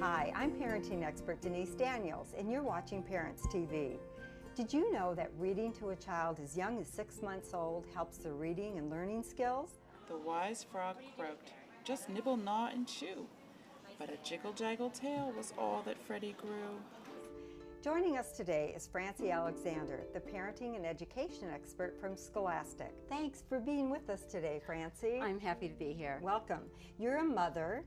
Hi, I'm parenting expert Denise Daniels, and you're watching Parents TV. Did you know that reading to a child as young as 6 months old helps their reading and learning skills? The wise frog croaked, "Just nibble, gnaw, and chew." But a jiggle-jaggle tail was all that Freddie grew. Joining us today is Francie Alexander, the parenting and education expert from Scholastic. Thanks for being with us today, Francie. I'm happy to be here. Welcome. You're a mother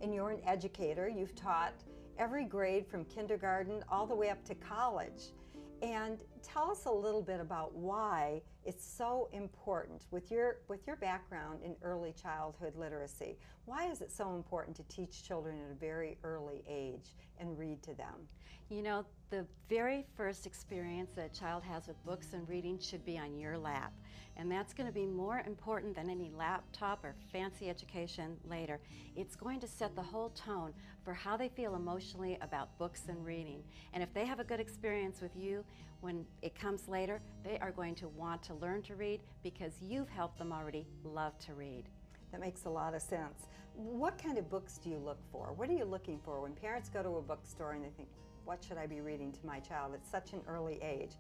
and you're an educator. You've taught every grade from kindergarten all the way up to college. And tell us a little bit about why it's so important with your background in early childhood literacy. Why is it so important to teach children at a very early age and read to them? You know, the very first experience that a child has with books and reading should be on your lap. And that's going to be more important than any laptop or fancy education later. It's going to set the whole tone for how they feel emotionally about books and reading. And if they have a good experience with you, when it comes later, they are going to want to learn to read because you've helped them already love to read. That makes a lot of sense. What kind of books do you look for? What are you looking for when parents go to a bookstore and they think, what should I be reading to my child at such an early age?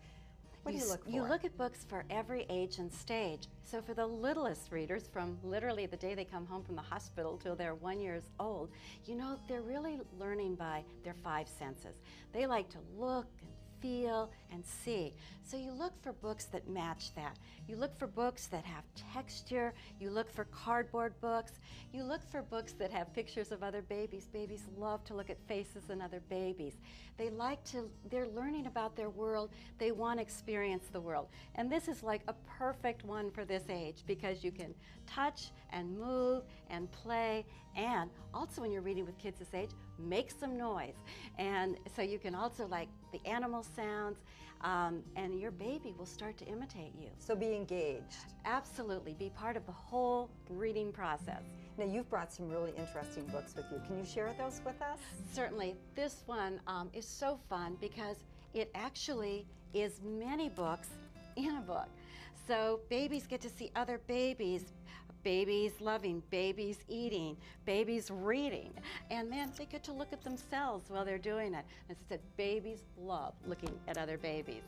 What do you look for? You look at books for every age and stage. So for the littlest readers, from literally the day they come home from the hospital till they're 1 year old, you know, they're really learning by their 5 senses. They like to look and feel and see. So you look for books that match that. You look for books that have texture. You look for cardboard books. You look for books that have pictures of other babies. Babies love to look at faces and other babies. They're learning about their world. They want to experience the world. And this is like a perfect one for this age because you can touch and move and play, and also when you're reading with kids this age, make some noise. And so you can also like the animal sounds, and your baby will start to imitate you. So be engaged. Absolutely, be part of the whole reading process. Now you've brought some really interesting books with you. Can you share those with us? Certainly. This one is so fun because it actually is many books in a book. So babies get to see other babies, babies loving, babies eating, babies reading, and then they get to look at themselves while they're doing it. As I said, babies love looking at other babies.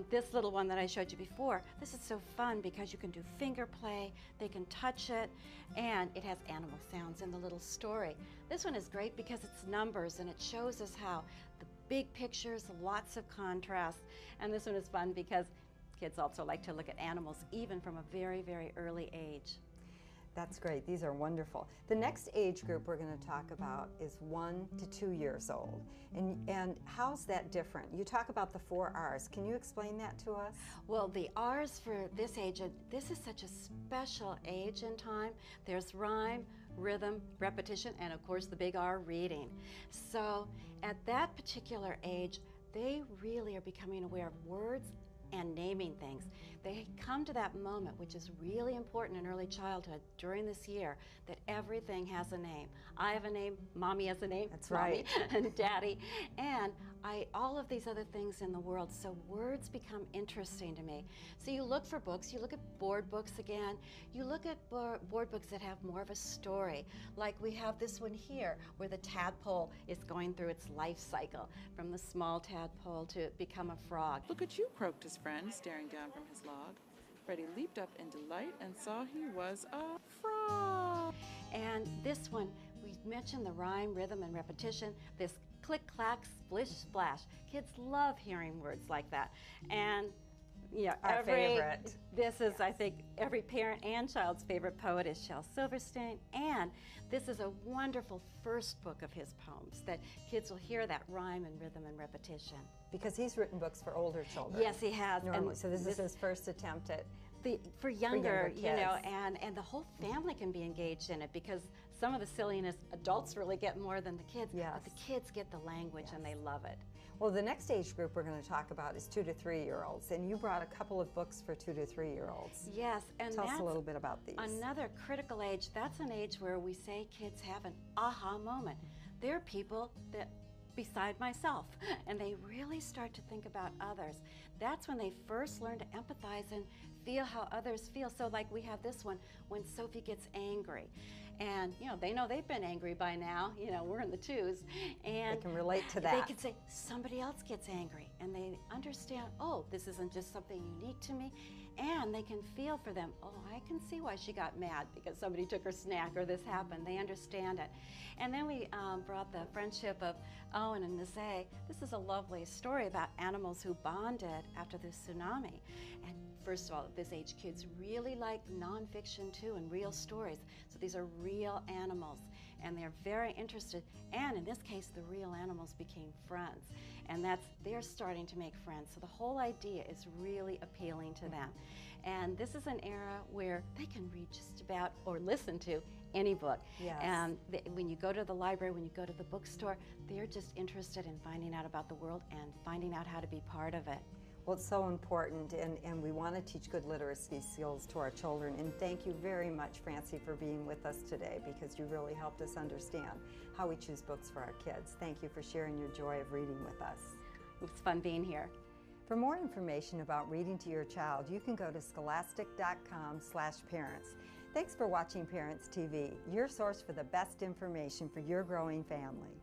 This little one that I showed you before, this is so fun because you can do finger play, they can touch it, and it has animal sounds in the little story. This one is great because it's numbers and it shows us how the big pictures, lots of contrast, and this one is fun because kids also like to look at animals even from a very, very early age. That's great. These are wonderful. The next age group we're going to talk about is 1 to 2 years old. And how's that different? You talk about the 4 R's. Can you explain that to us? Well, the R's for this age, this is such a special age in time. There's rhyme, rhythm, repetition, and of course the big R, reading. So at that particular age, they really are becoming aware of words and naming things. They come to that moment, which is really important in early childhood during this year, that everything has a name. I have a name, Mommy has a name. That's Mommy, right. and Daddy, and all of these other things in the world. So words become interesting to me. So you look for books, you look at board books again, you look at board books that have more of a story. Like we have this one here, where the tadpole is going through its life cycle, from the small tadpole to become a frog. "Look at you," croaked his friend, staring down from his log. Freddie leaped up in delight and saw he was a frog. And this one, we mentioned the rhyme, rhythm, and repetition, this click, clack, splish, splash. Kids love hearing words like that. And yeah, Our favorite. This is, I think, every parent and child's favorite poet is Shel Silverstein, and this is a wonderful first book of his poems that kids will hear that rhyme and rhythm and repetition. Because he's written books for older children. Yes, he has. Normally. So this is his first attempt at for younger kids. you know, and the whole family can be engaged in it because some of the silliness adults really get more than the kids, Yes. but the kids get the language and they love it. Well, the next age group we're going to talk about is 2 to 3 year olds, and you brought a couple of books for 2 to 3 year olds. Yes, and Tell us that's a little bit about these. another critical age. That's an age where we say kids have an aha moment. There are people that beside myself, and they really start to think about others. That's when they first learn to empathize and feel how others feel. So like we have this one, when Sophie gets angry. And, you know, they know they've been angry by now. You know, we're in the 2s. And They can relate to that. They can say, somebody else gets angry. And they understand, oh, this isn't just something unique to me. And they can feel for them, oh, I can see why she got mad because somebody took her snack or this happened. They understand it. And then we brought the friendship of Owen and Nazay. This is a lovely story about animals who bonded after the tsunami. And first of all, at this age, kids really like nonfiction too and real stories. So these are real animals and they're very interested. And in this case, the real animals became friends. And they're starting to make friends. So the whole idea is really appealing to them. And this is an era where they can read just about or listen to any book. Yes. And when you go to the library, when you go to the bookstore, they're just interested in finding out about the world and finding out how to be part of it. Well, it's so important, and we want to teach good literacy skills to our children. And thank you very much, Francie, for being with us today, because you really helped us understand how we choose books for our kids. Thank you for sharing your joy of reading with us. It was fun being here. For more information about reading to your child, you can go to scholastic.com/parents. Thanks for watching Parents TV, your source for the best information for your growing family.